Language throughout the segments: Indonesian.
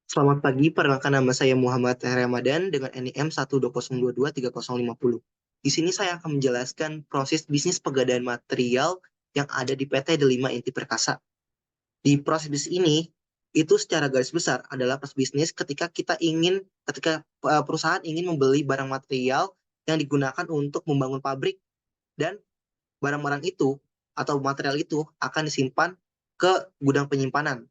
Selamat pagi, perkenalkan nama saya Muhammad Ramadan dengan NIM 120223050. Di sini saya akan menjelaskan proses bisnis pegadaian material yang ada di PT Delima Inti Perkasa. Di proses bisnis ini, itu secara garis besar adalah proses bisnis ketika perusahaan ingin membeli barang material yang digunakan untuk membangun pabrik dan barang-barang itu atau material itu akan disimpan ke gudang penyimpanan.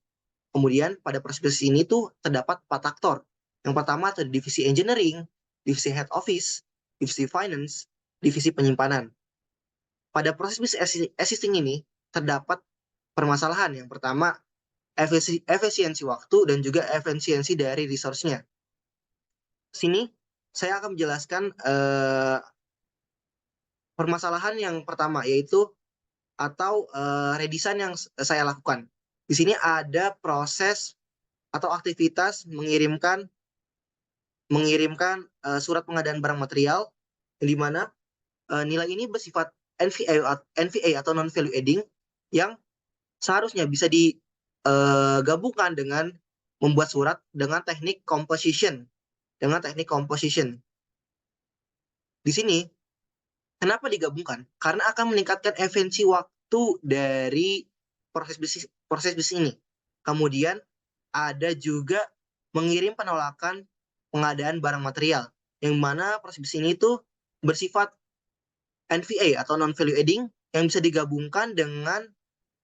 Kemudian pada proses bisnis ini tuh terdapat empat aktor. Yang pertama ada divisi engineering, divisi head office, divisi finance, divisi penyimpanan. Pada proses bisnis existing ini terdapat permasalahan. Yang pertama efisiensi waktu dan juga efisiensi dari resource-nya. Sini saya akan menjelaskan permasalahan yang pertama yaitu redesign yang saya lakukan. Di sini ada proses atau aktivitas mengirimkan surat pengadaan barang material di mana nilai ini bersifat NVA atau non value adding yang seharusnya bisa digabungkan dengan membuat surat dengan teknik composition. Di sini kenapa digabungkan? Karena akan meningkatkan efisiensi waktu dari proses bisnis ini. Kemudian ada juga mengirim penolakan pengadaan barang material, yang mana proses bisnis ini tuh bersifat NVA atau non value adding yang bisa digabungkan dengan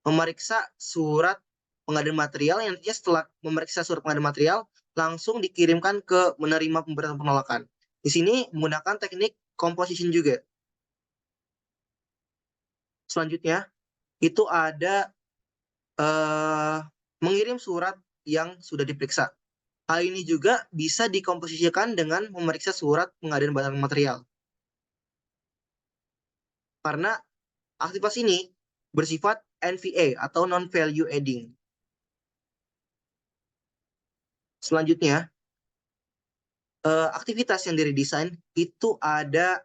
memeriksa surat pengadaan material yang nantinya setelah memeriksa surat pengadaan material langsung dikirimkan ke menerima pemberian penolakan. Di sini menggunakan teknik composition juga. Selanjutnya itu ada eh, mengirim surat yang sudah diperiksa. Hal ini juga bisa dikomposisikan dengan memeriksa surat pengadaan barang material. Karena aktivitas ini bersifat NVA atau non-value adding. Selanjutnya, aktivitas yang diredesign itu ada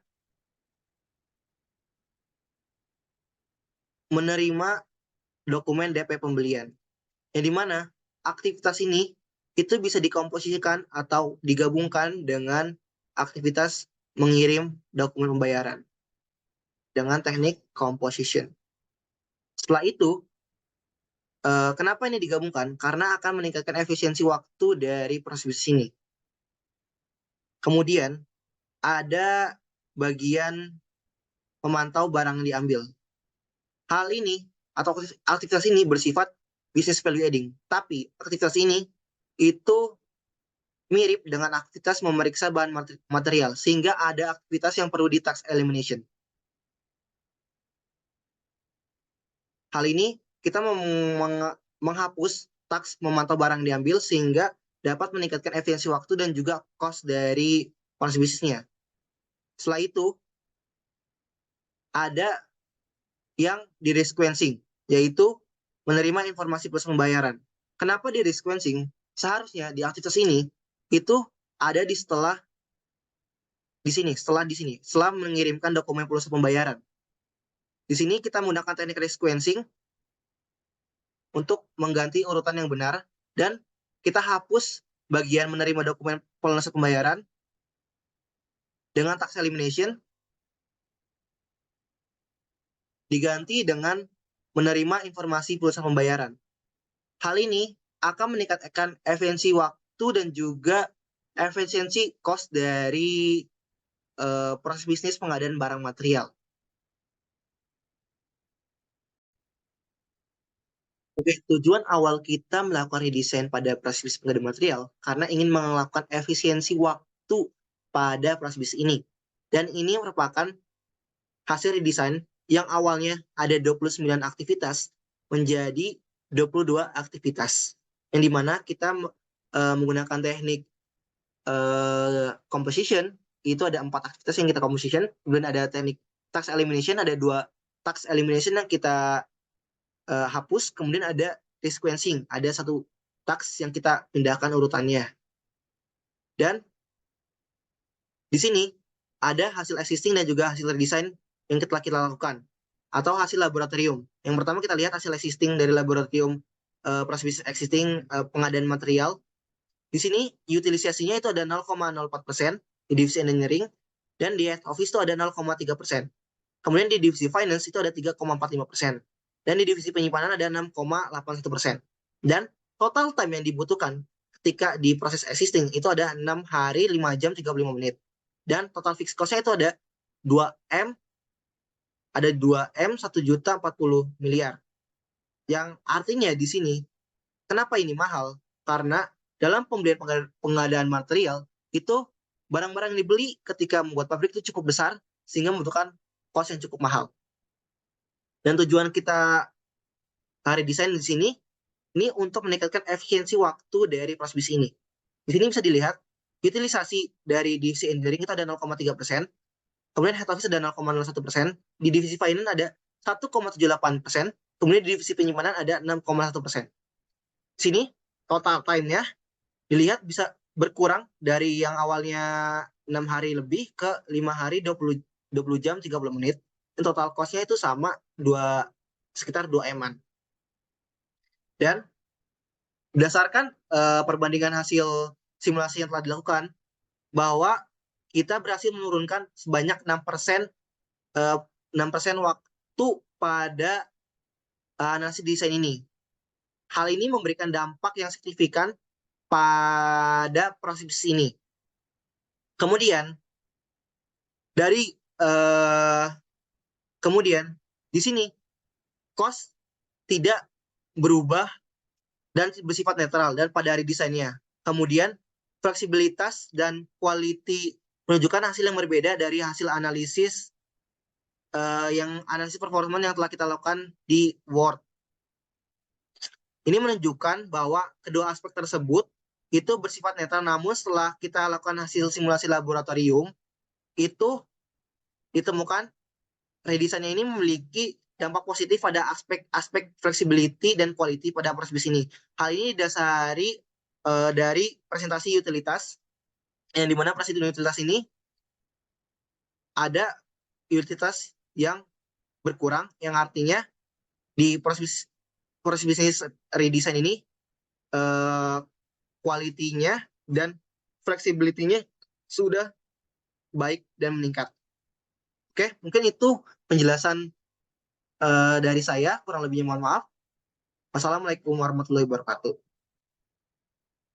menerima dokumen DP pembelian. Yang dimana aktivitas ini itu bisa dikomposisikan atau digabungkan dengan aktivitas mengirim dokumen pembayaran dengan teknik composition. Setelah itu, kenapa ini digabungkan? Karena akan meningkatkan efisiensi waktu dari proses bisnis ini. Kemudian, ada bagian memantau barang yang diambil. Hal ini atau aktivitas ini bersifat business value adding. Tapi aktivitas ini itu mirip dengan aktivitas memeriksa bahan material, sehingga ada aktivitas yang perlu di tax elimination. Hal ini kita menghapus tax memantau barang diambil sehingga dapat meningkatkan efisiensi waktu dan juga cost dari proses bisnisnya. Setelah itu, ada yang di resequencing, yaitu menerima informasi proses pembayaran. Kenapa di resequencing? Seharusnya di aktivitas ini itu ada setelah mengirimkan dokumen proses pembayaran. Di sini kita menggunakan teknik resequencing untuk mengganti urutan yang benar dan kita hapus bagian menerima dokumen pelunasan pembayaran dengan tax elimination diganti dengan menerima informasi pelunasan pembayaran. Hal ini akan meningkatkan efisiensi waktu dan juga efisiensi cost dari proses bisnis pengadaan barang material. Oke, tujuan awal kita melakukan redesign pada proses bisnis pengadaan material karena ingin melakukan efisiensi waktu pada proses bisnis ini. Dan ini merupakan hasil redesign yang awalnya ada 29 aktivitas menjadi 22 aktivitas. Yang dimana kita menggunakan teknik composition, itu ada 4 aktivitas yang kita composition, kemudian ada teknik tax elimination, ada 2 tax elimination yang kita hapus, kemudian ada resequencing, ada 1 tax yang kita pindahkan urutannya. Dan di sini ada hasil existing dan juga hasil redesign yang telah kita lakukan atau hasil laboratorium. Yang pertama kita lihat hasil existing dari laboratorium proses existing pengadaan material. Di sini utilisasinya itu ada 0,04% di divisi engineering, dan di head office itu ada 0,3%. Kemudian di divisi finance itu ada 3,45%. Dan di divisi penyimpanan ada 6,81%. Dan total time yang dibutuhkan ketika di proses existing itu ada 6 hari, 5 jam, 35 menit. Dan total fixed cost-nya itu ada 2M, 1 juta 40 miliar. Yang artinya di sini, kenapa ini mahal? Karena dalam pembelian pengadaan material, itu barang-barang yang dibeli ketika membuat pabrik itu cukup besar, sehingga membutuhkan cost yang cukup mahal. Dan tujuan kita redesign di sini, ini untuk meningkatkan efisiensi waktu dari proses bisnis ini. Di sini bisa dilihat, utilisasi dari divisi engineering itu ada 0,3%, kemudian head office ada 0,01%, di divisi finance ada 1,78%, kemudian di divisi penyimpanan ada 6,1%. Di sini total time-nya dilihat bisa berkurang dari yang awalnya 6 hari lebih ke 5 hari 20 jam 30 menit. Dan total cost-nya itu sama sekitar 2 M-an. Dan berdasarkan perbandingan hasil simulasi yang telah dilakukan, bahwa kita berhasil menurunkan sebanyak 6% waktu pada analisis desain ini. Hal ini memberikan dampak yang signifikan pada proses ini. Kemudian dari kemudian di sini cost tidak berubah dan bersifat netral dan pada redesainnya. Kemudian fleksibilitas dan quality menunjukkan hasil yang berbeda dari hasil analisis yang analisis performa yang telah kita lakukan di Word. Ini menunjukkan bahwa kedua aspek tersebut itu bersifat netral, namun setelah kita lakukan hasil simulasi laboratorium, itu ditemukan redesainnya ini memiliki dampak positif pada aspek flexibility dan quality pada proses bisnis ini. Hal ini didasari dari presentasi utilitas, yang dimana presentasi utilitas ini ada utilitas yang berkurang, yang artinya di proses bisnis redesign ini quality-nya dan flexibility-nya sudah baik dan meningkat. Oke, mungkin itu penjelasan dari saya, kurang lebihnya mohon maaf. Wassalamualaikum warahmatullahi wabarakatuh.